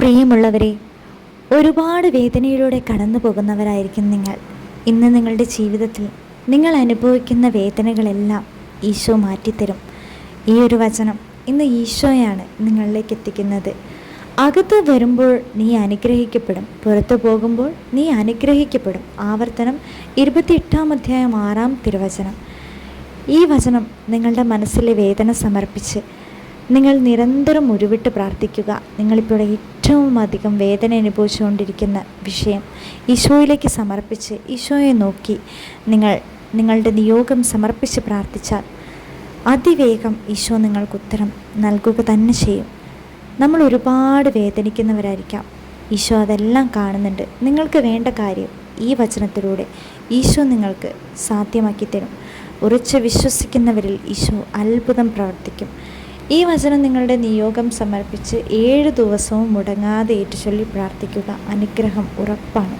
പ്രിയമുള്ളവരെ, ഒരുപാട് വേദനയിലൂടെ കടന്നു പോകുന്നവരായിരിക്കും നിങ്ങൾ. ഇന്ന് നിങ്ങളുടെ ജീവിതത്തിൽ നിങ്ങൾ അനുഭവിക്കുന്ന വേദനകളെല്ലാം ഈശോ മാറ്റിത്തരും. ഈ ഒരു വചനം ഇന്ന് ഈശോയാണ് നിങ്ങളിലേക്ക് എത്തിക്കുന്നത്. അകത്ത് വരുമ്പോൾ നീ അനുഗ്രഹിക്കപ്പെടും, പുറത്തു പോകുമ്പോൾ നീ അനുഗ്രഹിക്കപ്പെടും. ആവർത്തനം 28-ാം തിരുവചനം. ഈ വചനം നിങ്ങളുടെ മനസ്സിലെ വേദന സമർപ്പിച്ച് നിങ്ങൾ നിരന്തരം ഉരുവിട്ട് പ്രാർത്ഥിക്കുക. നിങ്ങളിപ്പോൾ ഏറ്റവും അധികം വേദന അനുഭവിച്ചുകൊണ്ടിരിക്കുന്ന വിഷയം ഈശോയിലേക്ക് സമർപ്പിച്ച് ഈശോയെ നോക്കി നിങ്ങളുടെ നിയോഗം സമർപ്പിച്ച് പ്രാർത്ഥിച്ചാൽ അതിവേഗം ഈശോ നിങ്ങൾക്ക് ഉത്തരം നൽകുക തന്നെ ചെയ്യും. നമ്മൾ ഒരുപാട് വേദനിക്കുന്നവരായിരിക്കാം. ഈശോ അതെല്ലാം കാണുന്നുണ്ട്. നിങ്ങൾക്ക് വേണ്ട കാര്യം ഈ വചനത്തിലൂടെ ഈശോ നിങ്ങൾക്ക് സാധ്യമാക്കി തരും. ഉറച്ച് വിശ്വസിക്കുന്നവരിൽ ഈശോ അത്ഭുതം പ്രവർത്തിക്കും. ഈ വചനം നിങ്ങളുടെ നിയോഗം സമർപ്പിച്ച് 7 ദിവസവും മുടങ്ങാതെ ഏറ്റുചൊല്ലി പ്രാർത്ഥിക്കുക. അനുഗ്രഹം ഉറപ്പാണ്.